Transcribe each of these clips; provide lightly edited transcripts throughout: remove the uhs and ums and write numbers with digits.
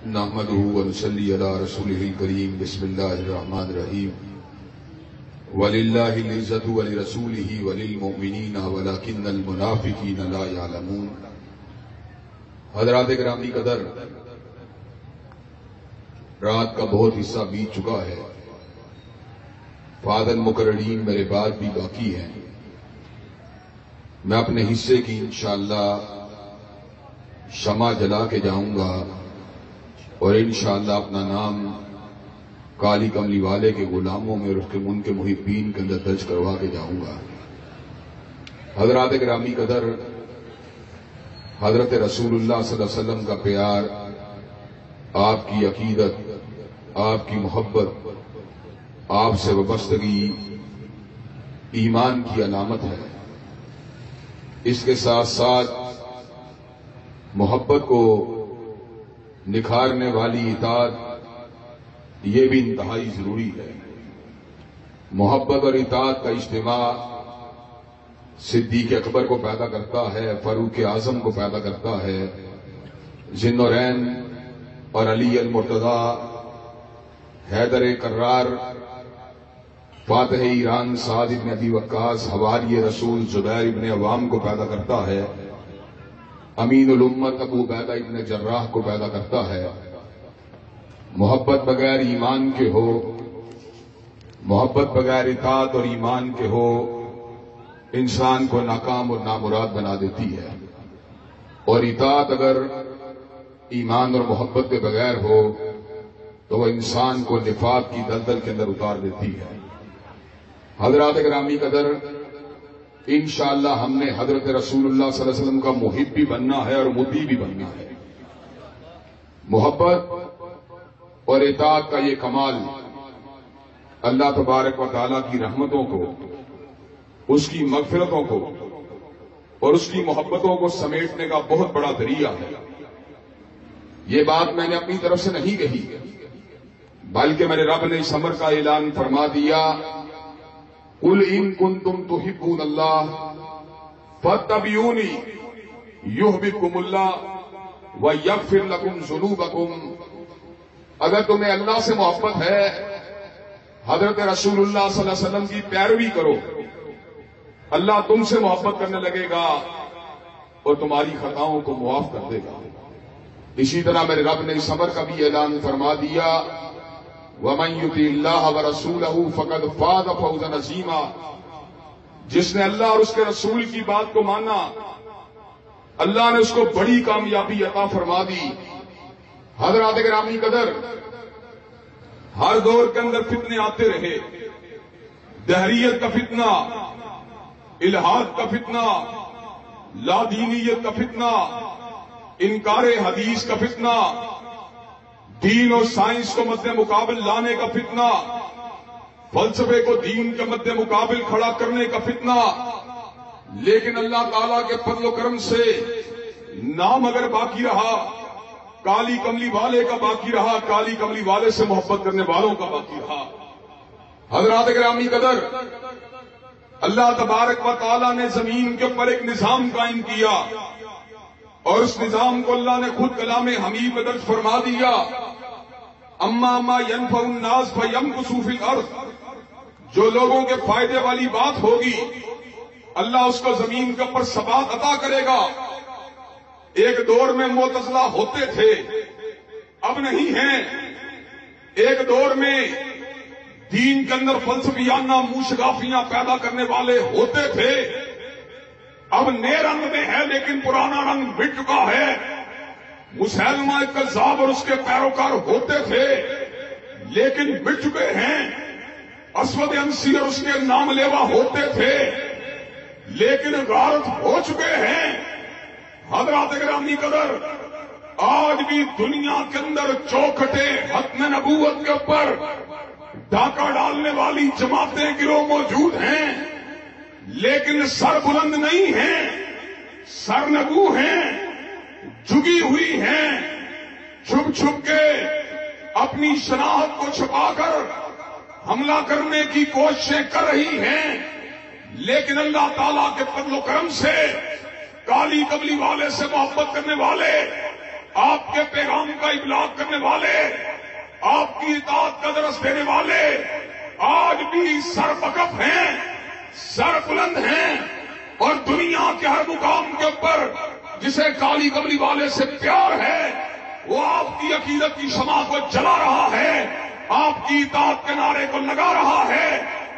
نحمده ونصلي على رسوله الكريم بسم الله الرحمن الرحيم ولله العزة ولرسوله وللمؤمنين ولكن المنافقين لا يعلمون۔ حضرات گرامی قدر، رات کا بہت حصہ بیت چکا ہے، فاضل مقررین میرے بعد بھی باقی ہیں۔ میں اپنے حصے کی انشاءاللہ شمع جلا کے جاؤں گا اور انشاءاللہ اپنا نام کالی کملی والے کے غلاموں میں اور ان کے محبین کے اندر درج کروا کے جاؤں گا۔ حضرات گرامی قدر، حضرت رسول اللہ صلی اللہ علیہ وسلم کا پیار، آپ کی عقیدت، آپ کی محبت، آپ سے وابستگی ایمان کی علامت ہے۔ اس کے ساتھ ساتھ محبت کو نکھارنے والی اطاعت یہ بھی انتہائی ضروری ہے۔ محبت اور اطاعت کا اجتماع صدیق اکبر کو پیدا کرتا ہے، فاروق اعظم کو پیدا کرتا ہے، ذی النورین اور علی المرتضیٰ، حیدر کرار، فاتح ایران سعد بن ابی وقاص، حواری رسول زبیر بن عوام کو پیدا کرتا ہے، امین الامت ابو عبیدہ ابن جراح کو پیدا کرتا ہے۔ محبت بغیر ایمان کے ہو، محبت بغیر اطاعت اور ایمان کے ہو، انسان کو ناکام اور نامراد بنا دیتی ہے، اور اطاعت اگر ایمان اور محبت کے بغیر ہو تو وہ انسان کو نفاق کی دلدل کے اندر اتار دیتی ہے۔ حضرات گرامی قدر، انشاءاللہ ہم نے حضرت رسول اللہ صلی اللہ علیہ وسلم کا محب بھی بننا ہے اور مطیع بھی بننا ہے۔ محبت اور اطاعت کا یہ کمال اللہ تبارک و تعالیٰ کی رحمتوں کو، اس کی مغفرتوں کو اور اس کی محبتوں کو سمیٹنے کا بہت بڑا ذریعہ ہے۔ یہ بات میں نے اپنی طرف سے نہیں کہی، بلکہ میرے رب نے اس امر کا اعلان فرما دیا، قل ان کنتم تحبون اللہ فاتبعونی یحببکم اللہ ویغفر لکم ذنوبکم۔ اگر تمہیں اللہ سے محبت ہے، حضرت رسول اللہ صلی اللہ علیہ وسلم کی پیروی کرو، اللہ تم سے محبت کرنے لگے گا اور تمہاری خطاؤں کو معاف کر دے گا۔ اسی طرح میرے رب نے اس امر کا بھی اعلان فرما دیا، وَمَن يُطِعِ اللَّهَ وَرَسُولَهُ فَقَدْ فَازَ فَوْزًا عَظِيمًا۔ جس نے اللہ اور اس کے رسول کی بات کو مانا، اللہ نے اس کو بڑی کامیابی عطا فرما دی۔ حضرات گرامی قدر، ہر دور کے اندر فتنے آتے رہے، دہریت کا فتنہ، الحاد کا فتنہ، لا دینیت کا فتنہ، انکار حدیث کا فتنہ، دین اور سائنس کو مد مقابل لانے کا فتنہ، فلسفے کو دین کے مد مقابل کھڑا کرنے کا فتنہ، لیکن اللہ تعالیٰ کے فضل و کرم سے نام اگر باقی رہا، کالی کملی والے کا باقی رہا، کالی کملی والے سے محبت کرنے والوں کا باقی رہا۔ حضرات گرامی قدر، اللہ تبارک و تعالیٰ نے زمین کے اوپر ایک نظام قائم کیا، اور اس نظام کو اللہ نے خود کلام حمید میں درج فرما دیا، اما ما ينفع الناس فيمكث في الارض۔ جو لوگوں کے فائدے والی بات ہوگی، اللہ اس کو زمین کے اوپر ثبات عطا کرے گا۔ ایک دور میں معتزلہ ہوتے تھے، اب نہیں ہیں۔ ایک دور میں دین کے اندر فلسفیانہ موشگافیاں پیدا کرنے والے ہوتے تھے، اب نئے رنگ میں ہے لیکن پرانا رنگ مٹ چکا ہے۔ مسلمہ کذاب اور اس کے پیروکار ہوتے تھے لیکن مٹ چکے ہیں۔ اسود انسی اور اس کے نام لیوا ہوتے تھے لیکن غارت ہو چکے ہیں۔ حضرات گرامی قدر، آج بھی دنیا کے اندر چوکھٹے ختم نبوت کے اوپر ڈاکہ ڈالنے والی جماعتیں گروہ موجود ہیں، لیکن سر بلند نہیں ہیں، سر نگو ہیں، جھکی ہوئی ہیں، چھپ چھپ کے اپنی شناخت کو چھپا کر حملہ کرنے کی کوششیں کر رہی ہیں، لیکن اللہ تعالیٰ کے فضل و کرم سے کالی کملی والے سے محبت کرنے والے آپ کے پیغام کا ابلاغ کرنے والے، آپ کی اطاعت کا درس دینے والے آج بھی سر بکف ہیں، سر بلند ہیں، اور دنیا کے ہر مقام کے اوپر جسے کالی کملی والے سے پیار ہے وہ آپ کی عقیدت کی شمع کو جلا رہا ہے، آپ کی اطاعت کے نعرے کو لگا رہا ہے،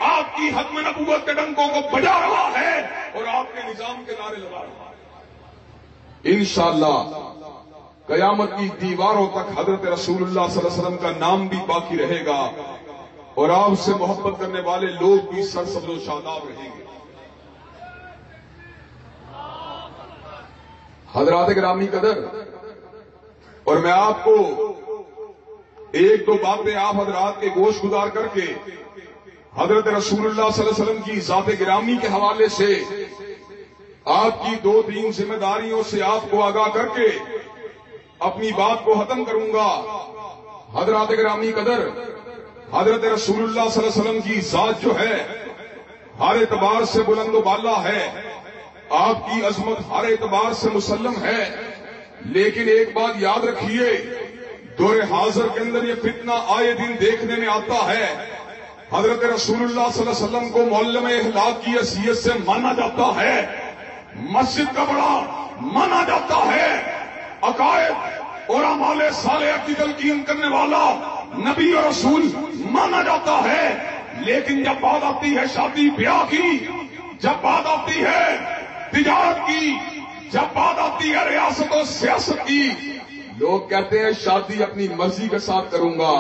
آپ کی ختم نبوت کے ڈنکوں کو بجا رہا ہے اور آپ کے نظام کے نعرے لگا رہا ہے۔ انشاءاللہ قیامت کی دیواروں تک حضرت رسول اللہ صلی اللہ علیہ وسلم کا نام بھی باقی رہے گا اور آپ سے محبت کرنے والے لوگ بھی سرسبز و شاداب رہیں گے۔ حضرات گرامی قدر، اور میں آپ کو ایک دو باتیں آپ حضرات کے گوش گزار کر کے حضرت رسول اللہ صلی اللہ علیہ وسلم کی ذات گرامی کے حوالے سے آپ کی دو تین ذمہ داریوں سے آپ کو آگاہ کر کے اپنی بات کو ختم کروں گا۔ حضرات گرامی قدر، حضرت رسول اللہ صلی اللہ علیہ وسلم کی ذات جو ہے ہر اعتبار سے بلند و بالا ہے، آپ کی عظمت ہر اعتبار سے مسلم ہے، لیکن ایک بات یاد رکھیے، دور حاضر کے اندر یہ فتنہ آئے دن دیکھنے میں آتا ہے۔ حضرت رسول اللہ صلی اللہ علیہ وسلم کو معلم اخلاق کی حیثیت سے مانا جاتا ہے، مسجد کا بڑا مانا جاتا ہے، عقائد اور اعمال صالحہ کی تلقین کرنے والا نبی اور رسول مانا جاتا ہے، لیکن جب بات آتی ہے شادی بیاہ کی، جب بات آتی ہے تجارت کی، جب بات آتی ہے ریاست و سیاست کی، لوگ کہتے ہیں شادی اپنی مرضی کے ساتھ کروں گا،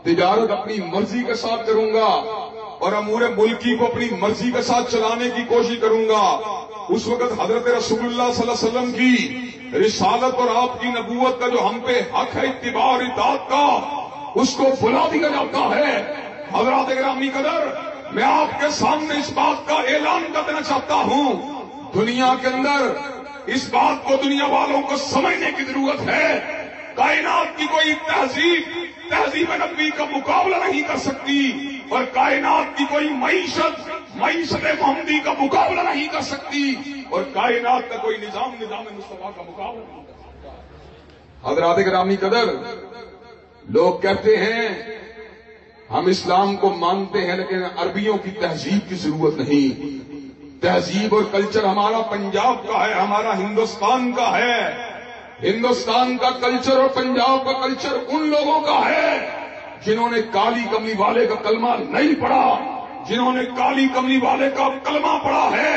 تجارت اپنی مرضی کے ساتھ کروں گا، اور امور ملکی کو اپنی مرضی کے ساتھ چلانے کی کوشش کروں گا۔ اس وقت حضرت رسول اللہ صلی اللہ علیہ وسلم کی رسالت اور آپ کی نبوت کا جو ہم پہ حق ہے اتباع اور اطاعت کا، اس کو بلا دیا جاتا ہے۔ حضرات گرامی قدر، میں آپ کے سامنے اس بات کا اعلان کر دینا چاہتا ہوں، دنیا کے اندر اس بات کو دنیا والوں کو سمجھنے کی ضرورت ہے، کائنات کی کوئی تہذیب نبوی کا مقابلہ نہیں کر سکتی، اور کائنات کی کوئی معیشت محمدی کا مقابلہ نہیں کر سکتی، اور کائنات کا کوئی نظام مصطفیٰ کا مقابلہ نہیں کر سکتا۔ حضرات گرامی قدر، لوگ کہتے ہیں ہم اسلام کو مانتے ہیں لیکن عربیوں کی تہذیب کی ضرورت نہیں۔ تہذیب اور کلچر ہمارا پنجاب کا ہے، ہمارا ہندوستان کا ہے۔ ہندوستان کا کلچر اور پنجاب کا کلچر ان لوگوں کا ہے جنہوں نے کالی کملی والے کا کلمہ نہیں پڑھا، جنہوں نے کالی کملی والے کا کلمہ پڑھا ہے۔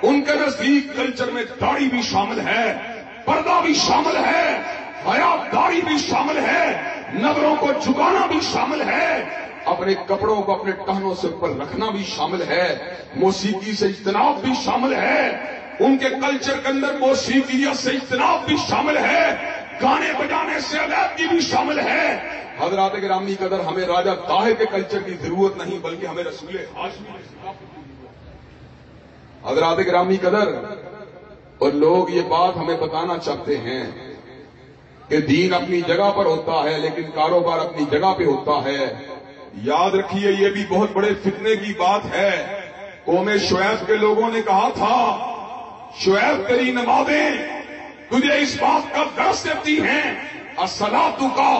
ان کے نزدیک کلچر میں داڑھی بھی شامل ہے، پردہ بھی شامل ہے، حیات داری بھی شامل ہے، نظروں کو جھکانا بھی شامل ہے، اپنے کپڑوں کو اپنے ٹہنوں سے اوپر رکھنا بھی شامل ہے، موسیقی سے اجتناب بھی شامل ہے، ان کے کلچر کے اندر موسیقیت سے اجتناب بھی شامل ہے، گانے بجانے سے علیحدگی بھی شامل ہے۔ حضرات گرامی قدر، ہمیں راجہ طاہر کے کلچر کی ضرورت نہیں بلکہ ہمیں رسول ہاشمی کی ضرورت ہے۔ حضرات گرامی قدر، اور لوگ یہ بات ہمیں بتانا چاہتے ہیں کہ دین اپنی جگہ پر ہوتا ہے لیکن کاروبار اپنی جگہ پہ ہوتا ہے۔ یاد رکھیے، یہ بھی بہت بڑے فتنے کی بات ہے۔ قوم شعیب کے لوگوں نے کہا تھا، شعیب تیری نمازیں تجھے اس بات کا درس دیتی ہیں، الصلاۃ کا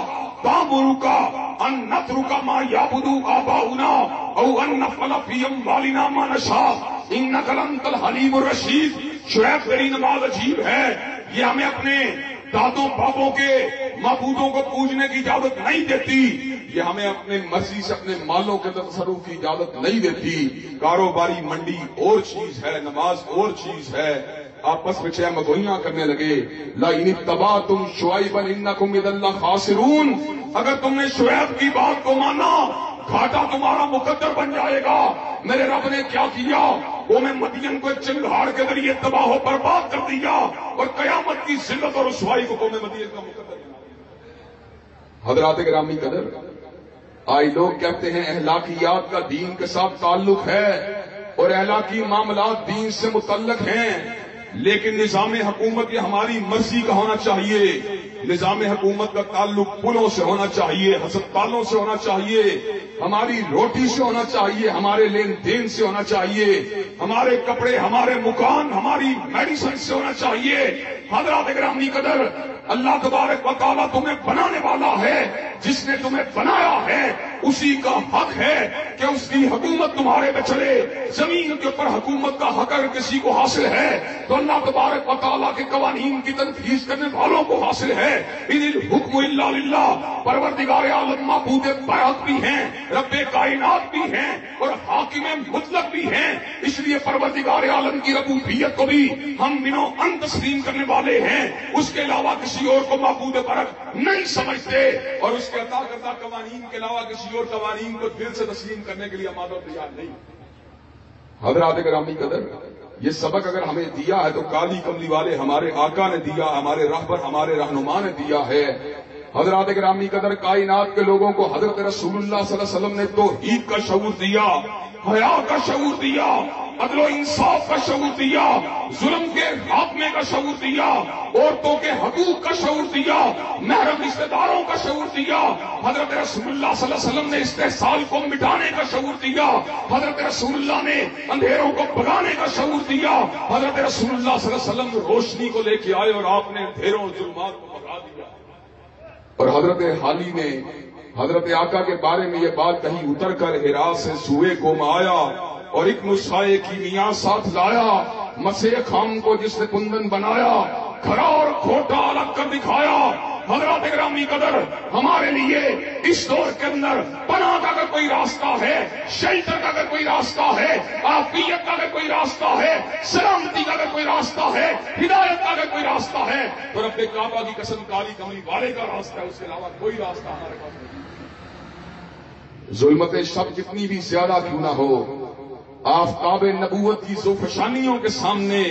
تامرک ان نترک ما یعبد آباؤنا او ان نفعل فی اموالنا ما نشاء انک لانت الحلیم الرشید۔ شعیب تیری نماز عجیب ہے، یہ ہمیں اپنے دادوں باپوں کے معبودوں کو پوجنے کی اجازت نہیں دیتی، یہ ہمیں اپنے مرضی سے اپنے مالوں کے تصرف کی اجازت نہیں دیتی۔ کاروباری منڈی اور چیز ہے، نماز اور چیز ہے۔ آپس میں چھ مگوئیاں کرنے لگے، لَئِنِ اتَّبَعْتُمْ شُعَيْبًا إِنَّكُمْ إِذًا لَخَاسِرُونَ۔ اگر تم نے شعیب کی بات کو مانا، گھاٹا تمہارا مقدر بن جائے گا۔ میرے رب نے کیا کیا؟ قوم مدین کو ایک چنگھاڑ کے ذریعے تباہ و برباد کر دیا اور قیامت کی ذلت اور رسوائی کو قوم مدین کا مقدر بنا دیا۔ حضرات گرامی قدر، آج لوگ کہتے ہیں اخلاقیات کا دین کے ساتھ تعلق ہے اور اخلاقی معاملات دین سے متعلق ہیں، لیکن نظام حکومت یہ ہماری مرضی کا ہونا چاہیے۔ نظام حکومت کا تعلق پلوں سے ہونا چاہیے، ہسپتالوں سے ہونا چاہیے، ہماری روٹی سے ہونا چاہیے، ہمارے لین دین سے ہونا چاہیے، ہمارے کپڑے، ہمارے مکان، ہماری میڈیسن سے ہونا چاہیے۔ حضرات گرامی قدر، اللہ تبارک و تعالیٰ تمہیں بنانے والا ہے، جس نے تمہیں بنایا ہے اسی کا حق ہے کہ اس کی حکومت تمہارے پہ چلے۔ زمین کے اوپر حکومت کا حق اگر کسی کو حاصل ہے تو اللہ تبارک و تعالیٰ کے قوانین کی تنفیذ کرنے والوں کو حاصل ہے۔ ان الحکم الا للہ، پروردگار عالم معبود برحق بھی ہیں، رب کائنات بھی ہیں اور حاکم مطلق بھی ہیں، اس لیے پروردگار عالم کی ربوبیت کو بھی ہم منو ان تسلیم کرنے والے ہیں، اس کے علاوہ کسی اور کو معبود برحق نہیں سمجھتے، اور اس کے عطا کردہ قوانین کے علاوہ کسی اور قوانین کو دل سے تسلیم کرنے کے لیے آمادہ تیار نہیں۔ حضرات گرامی قدر، یہ سبق اگر ہمیں دیا ہے تو کالی کملی والے ہمارے آقا نے دیا، ہمارے رہبر ہمارے رہنما نے دیا ہے۔ حضرات گرامی قدر، کائنات کے لوگوں کو حضرت رسول اللہ صلی اللہ علیہ وسلم نے توحید کا شعور دیا، حیا کا شعور دیا، عدل و انصاف کا شعور دیا، ظلم کے خاتمے کا شعور دیا، عورتوں کے حقوق کا شعور دیا، محرم رشتہ داروں کا شعور دیا۔ حضرت رسول اللہ صلی اللہ علیہ وسلم نے استحصال کو مٹانے کا شعور دیا، حضرت رسول اللہ نے اندھیروں کو بھگانے کا شعور دیا، حضرت رسول اللہ صلی اللہ علیہ وسلم روشنی کو لے کے آئے اور آپ نے اندھیروں اور ظلمات کو بھگا دیا۔ اور حضرت حالی نے حضرت آقا کے بارے میں یہ بات کہیں، اتر کر حرا سے سوئے کو آیا اور ایک نسخے کی میاں ساتھ لایا، مسیح خام کو جس نے کندن بنایا، کھرا اور کھوٹا الگ کر دکھایا۔ حضرات گرامی قدر، ہمارے لیے اس دور کے اندر پناہ کا اگر کوئی راستہ ہے، شیلٹر کا اگر کوئی راستہ ہے، عافیت کا اگر کوئی راستہ ہے، سلامتی کا اگر کوئی راستہ ہے، ہدایت کا اگر کوئی راستہ ہے تو رب کعبہ کی قسم کالی کملی والے کا راستہ ہے، اس کے علاوہ کوئی راستہ ہمارے پاس نہیں۔ ظلمت شب جتنی بھی زیادہ کیوں نہ ہو، آفتاب نبوت کی زوفشانیوں کے سامنے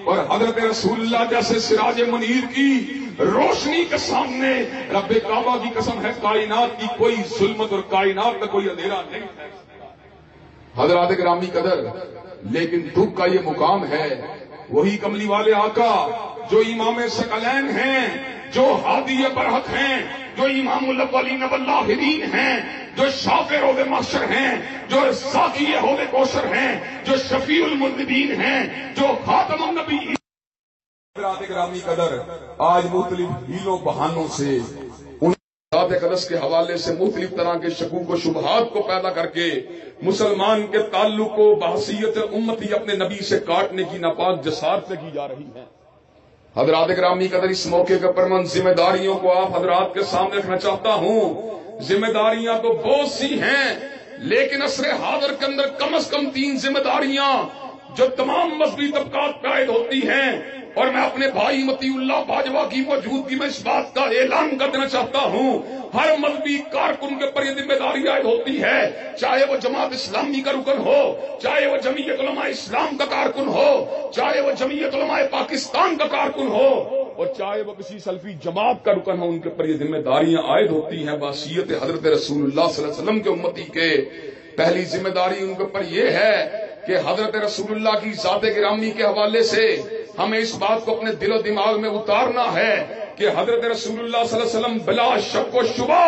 اور حضرت رسول اللہ جیسے سراج منیر کی روشنی کے سامنے رب کعبہ کی قسم ہے، کائنات کی کوئی ظلمت اور کائنات کا کوئی اندھیرا نہیں ہے۔ حضرات گرامی قدر، لیکن دکھ کا یہ مقام ہے، وہی کملی والے آقا جو امام ثقلین ہیں، جو ہادی برحق ہیں، جو امام الاولین والآخرین ہیں، جو شافع روض محشر ہیں، جو ساقی حوض کوثر ہیں، جو شفیع المذنبین ہیں، جو خاتم النبیین۔ حضرات گرامی قدر، آج مختلف ہیلوں بہانوں سے ان ذات اقدس کے حوالے سے مختلف طرح کے شکوک و شبہات کو پیدا کر کے مسلمان کے تعلق کو بحیثیت امتی اپنے نبی سے کاٹنے کی ناپاک جسارت کی جا رہی ہے۔ حضرات گرامی قدر، اس موقع کے پر من ذمہ داریوں کو آپ حضرات کے سامنے رکھنا چاہتا ہوں۔ ذمہ داریاں تو بہت سی ہیں، لیکن عصر حاضر کے اندر کم از کم 3 ذمہ داریاں جو تمام مذہبی طبقات پہ عائد ہوتی ہیں، اور میں اپنے بھائی مطیع اللہ باجوہ کی موجودگی میں اس بات کا اعلان کر دینا چاہتا ہوں، ہر مذہبی کارکن کے پر یہ ذمہ داری عائد ہوتی ہے، چاہے وہ جماعت اسلامی کا رکن ہو، چاہے وہ جمعیت علماء اسلام کا کارکن ہو، چاہے وہ جمعیت علماء پاکستان کا کارکن ہو، اور چاہے وہ کسی سلفی جماعت کا رکن ہو، ان کے پر یہ ذمہ داریاں عائد ہوتی ہیں بحیثیت حضرت رسول اللہ صلی اللہ علیہ وسلم کے امتی کے۔ پہلی ذمہ داری ان کے پر یہ ہے کہ حضرت رسول اللہ کی ذات گرامی کے حوالے سے ہمیں اس بات کو اپنے دل و دماغ میں اتارنا ہے کہ حضرت رسول اللہ صلی اللہ علیہ وسلم بلا شک و شبہ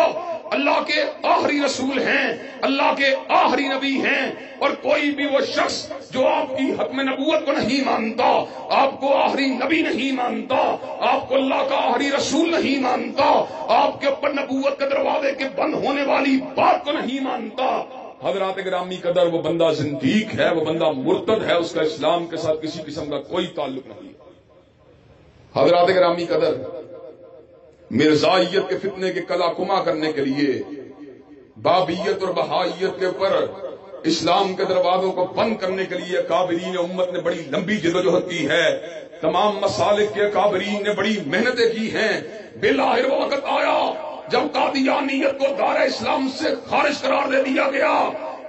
اللہ کے آخری رسول ہیں، اللہ کے آخری نبی ہیں، اور کوئی بھی وہ شخص جو آپ کی ختم نبوت کو نہیں مانتا، آپ کو آخری نبی نہیں مانتا، آپ کو اللہ کا آخری رسول نہیں مانتا، آپ کے اوپر نبوت کے دروازے کے بند ہونے والی بات کو نہیں مانتا، حضرات گرامی قدر وہ بندہ زندیق ہے، وہ بندہ مرتد ہے، اس کا اسلام کے ساتھ کسی قسم کا کوئی تعلق نہیں۔ حضرات گرامی قدر، مرزائیت کے فتنے کے کلا کما کرنے کے لیے بابیت اور بہائیت کے اوپر اسلام کے دروازوں کو بند کرنے کے لیے اکابرین امت نے بڑی لمبی جدوجہد کی ہے، تمام مسالک کے اکابرین نے بڑی محنتیں کی ہیں۔ بالآخر وہ وقت آیا جب قادیانیت کو دار اسلام سے خارج قرار دے دیا گیا۔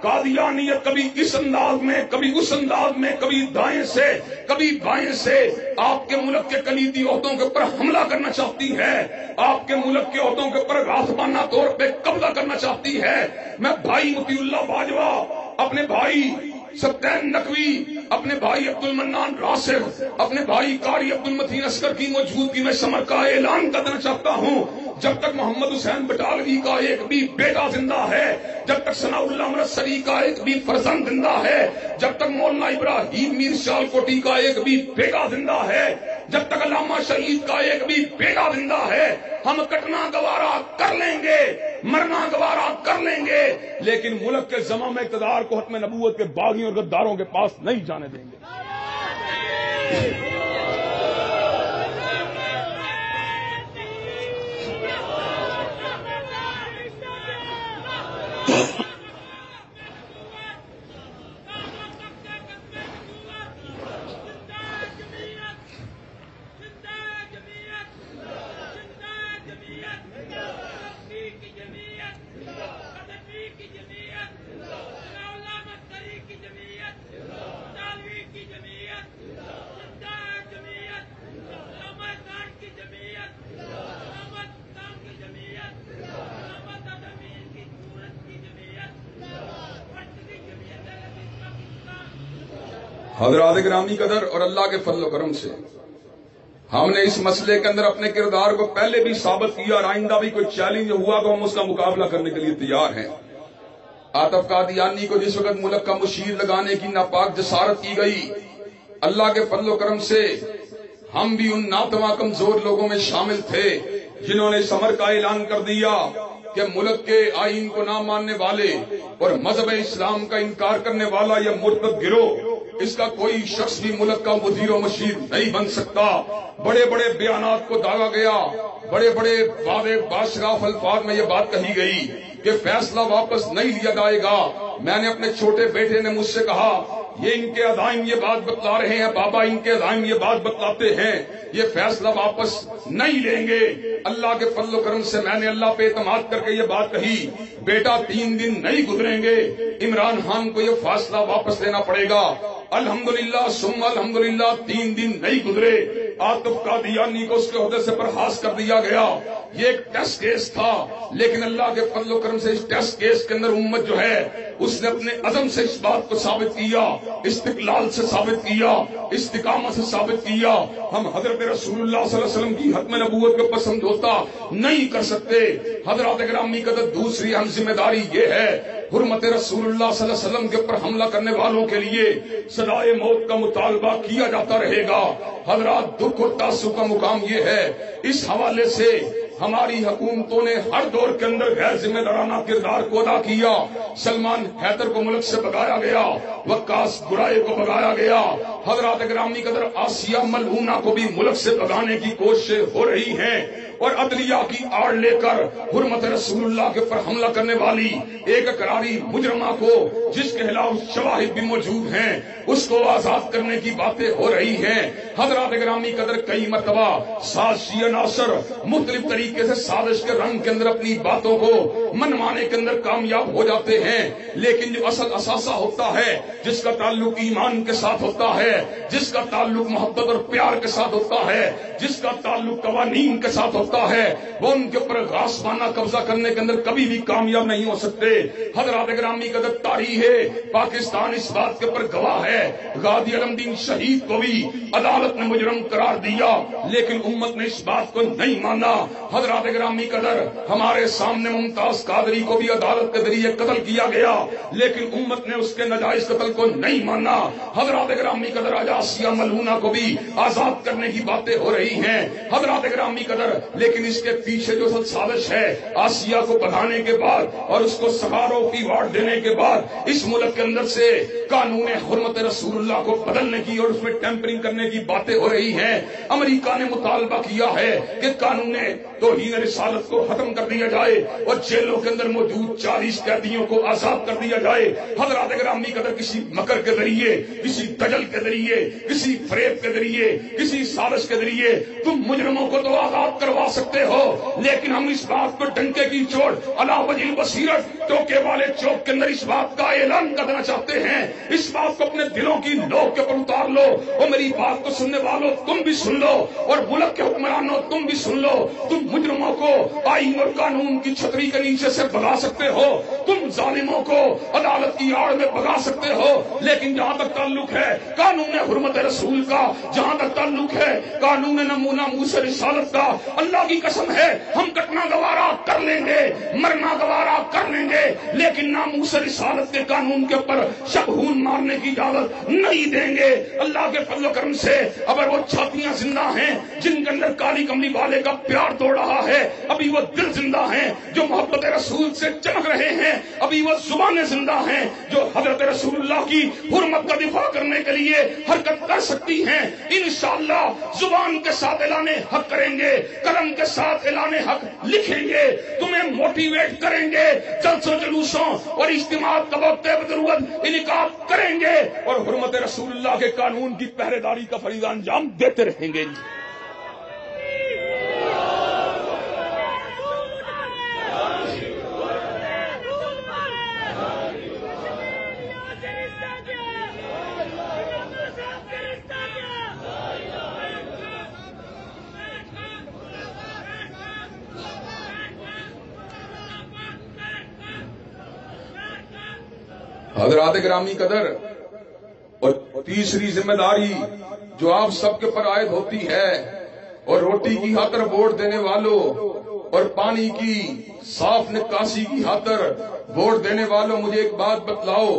قادیانیت کبھی اس انداز میں، کبھی اس انداز میں، کبھی دائیں سے کبھی بائیں سے آپ کے ملک کے کلیدی عہدوں کے اوپر حملہ کرنا چاہتی ہے، آپ کے ملک کے عہدوں کے اوپر غاصبانہ طور پہ قبضہ کرنا چاہتی ہے۔ میں بھائی مطیع اللہ باجوہ، اپنے بھائی سبتین نقوی، اپنے بھائی عبد المنان راسخ، اپنے بھائی قاری عبد المتین اصغر کی موجودگی میں سمر کا اعلان کرنا چاہتا ہوں، جب تک محمد حسین بٹالوی کا ایک بھی بیٹا زندہ ہے، جب تک ثناء اللہ مرسری کا ایک بھی فرزند زندہ ہے، جب تک مولانا ابراہیم میر سیالکوٹی کا ایک بھی بیٹا زندہ ہے، جب تک علامہ شہید کا ایک بھی بیٹا زندہ ہے ہم کٹنا گوارا کر لیں گے، مرنا گوارا کر لیں گے، لیکن ملک کے زمام اقتدار کو ختم نبوت کے باغیوں اور غداروں کے پاس نہیں جانے دیں گے۔ حضرات گرامی قدر اور اللہ کے فضل و کرم سے ہم نے اس مسئلے کے اندر اپنے کردار کو پہلے بھی ثابت کیا اور آئندہ بھی کوئی چیلنج ہوا تو ہم اس کا مقابلہ کرنے کے لیے تیار ہیں۔ عاطف قادیانی کو جس وقت ملک کا مشیر لگانے کی ناپاک جسارت کی گئی، اللہ کے فضل و کرم سے ہم بھی ان ناتواں کمزور لوگوں میں شامل تھے جنہوں نے اس امر کا اعلان کر دیا کہ ملک کے آئین کو نہ ماننے والے اور مذہب اسلام کا انکار کرنے والا یہ مرتد گروہ، اس کا کوئی شخص بھی ملک کا مدیر و مشیر نہیں بن سکتا۔ بڑے بڑے بیانات کو داغا گیا، بڑے بڑے وعدے باشگاف الفاظ میں یہ بات کہی گئی کہ فیصلہ واپس نہیں لیا جائے گا۔ میں نے اپنے چھوٹے بیٹے نے مجھ سے کہا یہ ان کے عزائم یہ بات بتلا رہے ہیں، بابا ان کے عزائم یہ بات بتلاتے ہیں، یہ فیصلہ واپس نہیں لیں گے۔ اللہ کے فضل و کرم سے میں نے اللہ پہ اعتماد کر کے یہ بات کہی، بیٹا 3 دن نہیں گزریں گے عمران خان کو یہ فیصلہ واپس لینا پڑے گا۔ الحمدللہ ثم الحمدللہ 3 دن نہیں گزرے، عاطف قادیانی کو اس کے عہدے سے برخاست کر دیا گیا۔ یہ ایک ٹیسٹ کیس تھا، لیکن اللہ کے فضل و کرم سے اس ٹیسٹ کیس کے اندر امت جو ہے اس نے اپنے عزم سے اس بات کو ثابت کیا، استقلال سے ثابت کیا، استقامت سے ثابت کیا۔ ہم حضرت رسول اللہ صلی اللہ علیہ وسلم کی ختم نبوت کو پسند ہوتا نہیں کر سکتے۔ حضرات گرامی قدر دوسری اہم ذمہ داری یہ ہے، حرمت رسول اللہ صلی اللہ علیہ وسلم کے اوپر حملہ کرنے والوں کے لیے سزائے موت کا مطالبہ کیا جاتا رہے گا۔ حضرات دکھ اور تعصب کا مقام یہ ہے، اس حوالے سے ہماری حکومتوں نے ہر دور کے اندر غیر ذمہ دارانہ کردار کو ادا کیا۔ سلمان حیدر کو ملک سے بھگایا گیا، وقاص برائے کو بھگایا گیا۔ حضرات گرامی قدر آسیہ ملعونہ کو بھی ملک سے بھگانے کی کوششیں ہو رہی ہیں، اور عدلیہ کی آڑ لے کر حرمت رسول اللہ کے پر حملہ کرنے والی ایک اقراری مجرمہ کو جس کے خلاف شواہد بھی موجود ہیں اس کو آزاد کرنے کی باتیں ہو رہی ہیں۔ حضرات گرامی قدر کئی مرتبہ سازشی عناصر مختلف طریقے سے سازش کے رنگ کے اندر اپنی باتوں کو منوانے کے اندر کامیاب ہو جاتے ہیں، لیکن جو اصل اثاثہ ہوتا ہے، جس کا تعلق ایمان کے ساتھ ہوتا ہے، جس کا تعلق محبت اور پیار کے ساتھ ہوتا ہے، جس کا تعلق قوانین کے ساتھ ہوتا ہے، وہ ان کے اوپر غاصبانہ قبضہ کرنے کے اندر کبھی بھی کامیاب نہیں ہو سکتے۔ حضرات گرامی قدر تاریخ پاکستان اس بات کے اوپر گواہ ہے، غازی علمدین شہید کو بھی عدالت نے مجرم قرار دیا، لیکن امت نے اس بات کو نہیں مانا۔ حضرات گرامی قدر ہمارے سامنے ممتاز قادری کو بھی عدالت کے ذریعے قتل کیا گیا، لیکن امت نے اس کے ناجائز قتل کو نہیں مانا۔ حضرات گرامی قدر آج آسیہ ملعونہ کو بھی آزاد کرنے کی باتیں ہو رہی ہیں۔ حضرات گرامی قدر لیکن اس کے پیچھے جو سازش ہے، آسیہ کو بھگانے کے بعد اور اس کو سخاروف ایوارڈ دینے کے بعد اس ملک کے اندر سے قانون حرمت رسول اللہ کو بدلنے کی اور اس میں ٹیمپرنگ کرنے کی باتیں ہو رہی ہیں۔ امریکہ نے مطالبہ کیا ہے کہ قانون توہین رسالت کو ختم کر دیا جائے اور جیلوں کے اندر موجود 40 قیدیوں کو آزاد کر دیا جائے۔ حضرات گرامی قدر کسی مکر کے ذریعے، کسی دجل کے ذریعے، کسی فریب کے ذریعے، کسی سازش کے ذریعے تم مجرموں کو تو آزاد کروا سکتے ہو، لیکن ہم اس بات کو ڈنکے کی چوٹ علی وجہ البصیرت ٹوکے والے چوک کے اندر اس بات کا اعلان کرنا چاہتے ہیں۔ اس بات کو اپنے دلوں کی نوک کے اوپر اتار لو، اور میری بات کو سننے والوں تم بھی سن لو، اور ملک کے حکمرانوں تم بھی سن لو، تم مجرموں کو آئین اور قانون کی چھتری کے نیچے سے بھگا سکتے ہو، تم ظالموں کو عدالت کی آڑ میں بھگا سکتے ہو، لیکن جہاں تک تعلق ہے قانون حرمت رسول کا، جہاں تک تعلق ہے قانون نمونہ موسی رسالت کا، اللہ کی قسم ہے ہم کٹنا گوارا کر لیں گے، مرنا گوارا کر لیں گے، لیکن ناموس رسالت کے قانون کے اوپر شب خون مارنے کی اجازت نہیں دیں گے۔ اللہ کے فضل و کرم سے اگر وہ چھاتیاں زندہ ہیں جن کے اندر کالی کملی والے کا پیار دوڑ رہا ہے، ابھی وہ دل زندہ ہیں جو محبت رسول سے چمک رہے ہیں، ابھی وہ زبانیں زندہ ہیں جو حضرت رسول اللہ کی حرمت کا دفاع کرنے کے لیے حرکت کر سکتی ہیں، انشاءاللہ زبان کے ساتھ اعلان حق کریں گے، قلم کے ساتھ اعلان حق لکھیں گے، تمہیں موٹیویٹ کریں گے، جلسوں جلوسوں اور اجتماعات کا وقت بدرود انعقاد کریں گے اور حرمت رسول اللہ کے قانون کی پہرے داری کا فریضہ انجام دیتے رہیں گے۔ حضرات گرامی قدر، اور تیسری ذمہ داری جو آپ سب کے پر عائد ہوتی ہے، اور روٹی کی خاطر ووٹ دینے والوں اور پانی کی صاف نکاسی کی خاطر ووٹ دینے والوں، مجھے ایک بات بتلاؤ،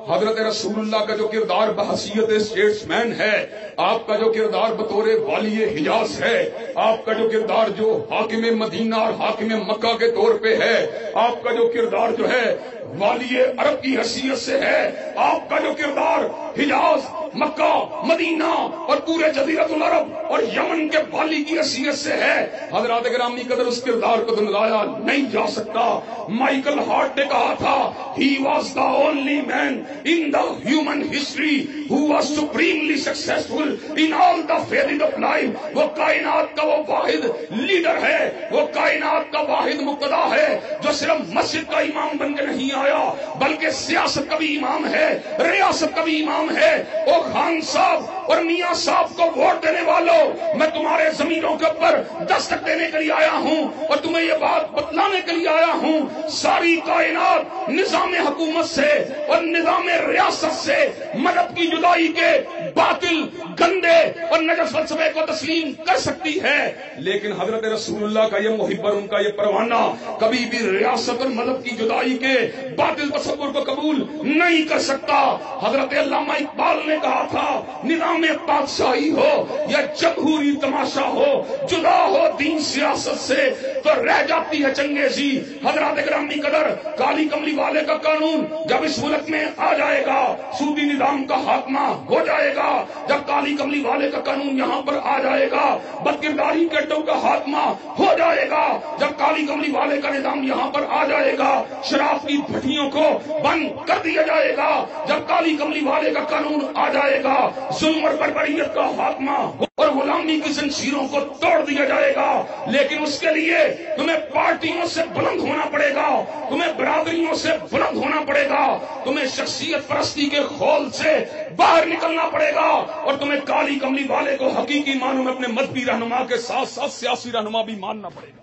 حضرت رسول اللہ کا جو کردار بحیثیت اسٹیٹس مین ہے، آپ کا جو کردار بطور والی حجاز ہے، آپ کا جو کردار جو حاکم مدینہ اور حاکم مکہ کے طور پہ ہے، آپ کا جو کردار جو ہے والی عرب کی حیثیت سے ہے، آپ کا جو کردار حجاز، مکہ، مدینہ اور پورے جزیرۃ العرب اور یمن کے والی کی حیثیت سے ہے، حضرات گرامی قدر اس کردار کو دھندلایا نہیں جا سکتا۔ مائیکل ہارٹ نے کہا تھا he was the only man in the human history who was supremely successful in all the phases of life۔ وہ کائنات کا وہ واحد لیڈر ہے، وہ کائنات کا واحد مقتدا ہے جو صرف مسجد کا امام بن کے نہیں آیا بلکہ سیاست کا بھی امام ہے، ریاست کا بھی امام ہے۔ او خان صاحب اور میاں صاحب کو ووٹ دینے والوں، میں تمہارے زمینوں کے اوپر دستک دینے کے لیے آیا ہوں اور تمہیں یہ بات بتلانے کے لیے آیا ہوں، ساری کائنات نظام حکومت سے اور نظام ریاست سے مذہب کی جدائی کے باطل، گندے اور نجس فلسفے کو تسلیم کر سکتی ہے، لیکن حضرت رسول اللہ کا یہ محب اور ان کا یہ پروانہ کبھی بھی ریاست اور مذہب کی جدائی کے باطل تصور کو قبول نہیں کر سکتا۔ حضرت علامہ اقبال نے کہا تھا نظام بادشاہی ہو یا جمہوری تماشا ہو، جدا ہو دین سیاست سے تو رہ جاتی ہے چنگیزی۔ حضرات گرامی قدر، کالی کملی والے کا قانون جب اس ملک میں آ جائے گا، سودی نظام کا خاتمہ ہو جائے گا، جب کالی کملی والے کا قانون یہاں پر آ جائے گا، بدکرداری کے اڈوں کا خاتمہ ہو جائے گا، جب کالی کملی والے کا نظام یہاں پر آ جائے گا، شراب کی بھٹیوں کو بند کر دیا جائے گا، جب کالی کملی والے کا قانون آ جائے گا، ظلم اور بربریت کا خاتمہ اور غلامی کی زنجیروں کو توڑ دیا جائے گا۔ لیکن اس کے لیے تمہیں پارٹیوں سے بلند ہونا پڑے گا، تمہیں برادریوں سے بلند ہونا پڑے گا، تمہیں شخصیت پرستی کے خول سے باہر نکلنا پڑے گا، اور تمہیں کالی کملی والے کو حقیقی معنوں میں اپنے مذہبی رہنما کے ساتھ ساتھ سیاسی رہنما بھی ماننا پڑے گا۔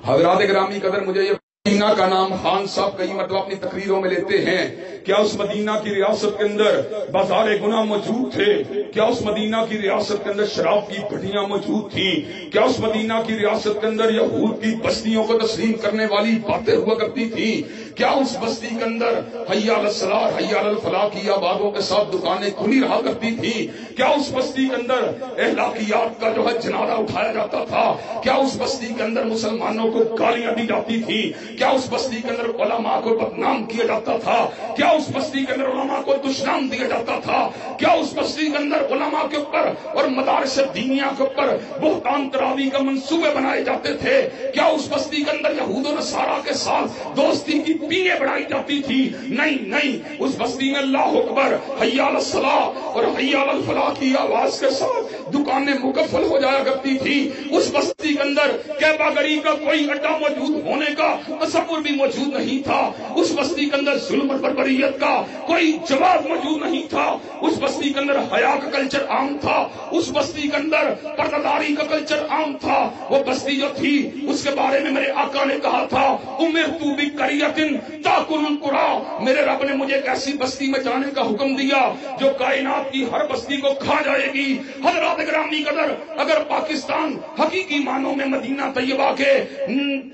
حضرات گرامی قدر، مجھے یہ مدینہ کا نام خان صاحب کئی مرتبہ اپنی تقریروں میں لیتے ہیں، کیا اس مدینہ کی ریاست کے اندر بازار گناہ موجود تھے؟ کیا اس مدینہ کی ریاست کے اندر شراب کی بھٹیاں موجود تھیں؟ کیا اس مدینہ کی ریاست کے اندر یہود کی بستیوں کو تسلیم کرنے والی باتیں ہوا کرتی تھیں؟ کیا اس بستی کے اندر حی علی الصلاۃ حی علی الفلاح کی آبادوں کے ساتھ دکانیں کھلی رہا کرتی تھیں؟ کیا اس بستی کے اندر اخلاقیات کا جو ہے جنازہ اٹھایا جاتا تھا؟ کیا اس بستی کے اندر مسلمانوں کو گالیاں دی جاتی تھی؟ کیا اس بستی کے اندر علماء کو بدنام کیا جاتا تھا؟ کیا اس بستی کے اندر علماء کو دشنام دیا جاتا تھا؟ کیا اس بستی کے اندر علماء کے اوپر اور مدارس دینیہ کے اوپر بہتان تراوی کا منصوبے بنائے جاتے تھے؟ کیا اس بستی کے اندر یہود و نصارہ کے ساتھ دوستی کی پینے بڑھائی جاتی تھی؟ نہیں نہیں، اس بستی میں اللہ اکبر، حی علی الصلاۃ اور حی علی الفلاح کی آواز کے ساتھ دکانیں مکفل ہو جایا کرتی تھی۔ اس بستی کے اندر کعبہ گری کا کوئی اڈا موجود ہونے کا تصور بھی موجود نہیں تھا۔ اس بستی کے اندر ظلم اور بربریت کا کوئی جواب موجود نہیں تھا۔ اس بستی بستی کے اندر حیا کا کلچر عام تھا، اس بستی کے اندر پردہ کا کلچر عام تھا. وہ بستی جو تھی اس کے بارے میں میرے آقا نے کہا تھا امرت بقریۃ تاکل القری، میرے رب نے مجھے ایک ایسی بستی میں جانے کا حکم دیا جو کائنات کی ہر بستی کو کھا جائے گی. حضرات گرامی قدر، اگر پاکستان حقیقی معنوں میں مدینہ طیبہ کے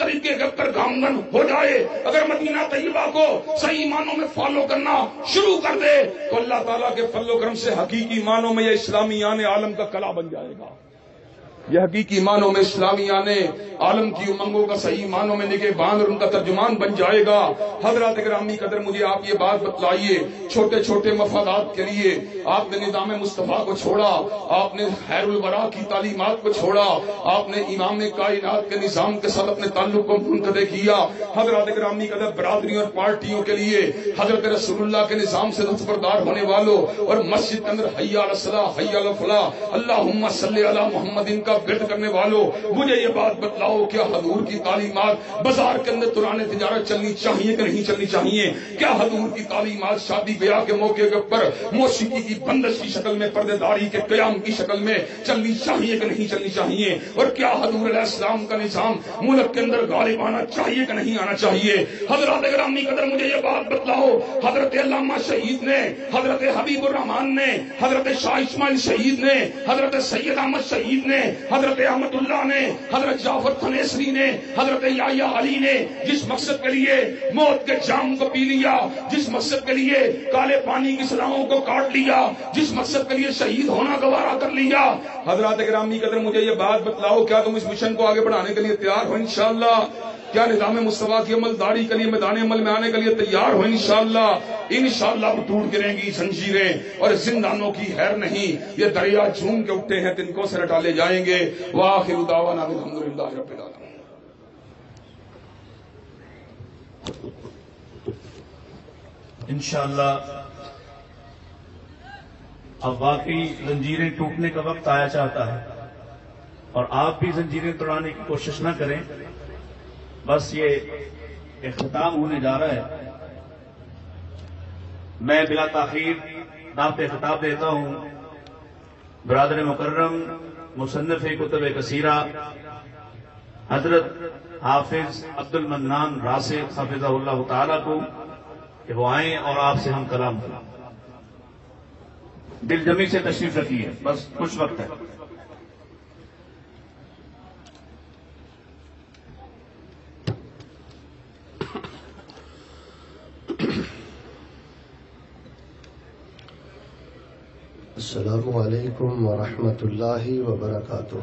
طریقے کے اوپر گامزن ہو جائے، اگر مدینہ طیبہ کو صحیح معنوں میں فالو کرنا شروع کر دے، تو اللہ تعالیٰ کے فضل و کرم سے حقیقی معنوں میں یہ اسلامیان عالم کا کلا بن جائے گا. یہ حقیقی معنوں میں اسلامیان عالم کی امنگوں کا صحیح معنوں میں نگہبان اور ان کا ترجمان بن جائے گا. حضرات گرامی قدر، مجھے آپ یہ بات بتلائیے، چھوٹے چھوٹے مفادات کے لیے آپ نے نظام مصطفیٰ کو چھوڑا، آپ نے خیر الورا کی تعلیمات کو چھوڑا، آپ نے امام کائنات کے نظام کے ساتھ اپنے تعلق کو منقطع کیا. حضرات گرامی قدر، برادریوں اور پارٹیوں کے لیے حضرت رسول اللہ کے نظام سے دستبردار ہونے والوں اور مسجد کے اندر حی علی الصلاۃ حی علی الفلاح اللہم صلی علی محمد ان کا ورد کرنے والوں، مجھے یہ بات بتلاؤ، کیا حضور کی تعلیمات بازار کے اندر دوران تجارت چلنی چاہیے کہ نہیں چلنی چاہیے؟ کیا حضور کی تعلیمات شادی بیاہ کے موقع کے اوپر موسیقی کی بندش کی شکل میں، پردے داری کے قیام کی شکل میں چلنی چاہیے کہ نہیں چلنی چاہیے؟ اور کیا حضور علیہ السلام کا نظام ملک کے اندر غالب آنا چاہیے کہ نہیں آنا چاہیے؟ حضرات گرامی قدر، مجھے یہ بات بتلاؤ، حضرت علامہ شہید نے، حضرت حبیب الرحمان نے، حضرت شاہ اسماعیل شہید نے، حضرت سید احمد شہید نے، حضرت احمد اللہ نے، حضرت جعفر تھنیسری نے، حضرت یحییٰ علی نے جس مقصد کے لیے موت کے جام کو پی لیا، جس مقصد کے لیے کالے پانی کی سلاخوں کو کاٹ لیا، جس مقصد کے لیے شہید ہونا گوارا کر لیا. حضرات گرامی قدر، مجھے یہ بات بتلاؤ، کیا تم اس مشن کو آگے بڑھانے کے لیے تیار ہو انشاءاللہ؟ کیا نظام مصطفیٰ کی عملداری کے لیے میدان عمل میں آنے کے لیے تیار ہو انشاءاللہ؟ انشاءاللہ اب ٹوٹ گریں گی زنجیریں اور زندانوں کی خیر نہیں، یہ دریا جھوم کے اٹھتے ہیں تنکوں سے ڈالے جائیں گے. وآخر دعوانا الحمدللہ رب العالمین. انشاءاللہ اب واقعی زنجیریں ٹوٹنے کا وقت آیا چاہتا ہے، اور آپ بھی زنجیریں توڑانے کی کوشش نہ کریں. بس یہ اختتام ہونے جا رہا ہے. میں بلا تاخیر دعوت خطاب دیتا ہوں برادر مکرم مصنف کتب کثیرہ حضرت حافظ عبد المنان راسخ حفظہ اللہ تعالی کو کہ وہ آئیں اور آپ سے ہم کلام کریں. دل جمی سے تشریف رکھیے، بس کچھ وقت ہے. السلام علیکم ورحمۃ اللہ وبرکاتہ.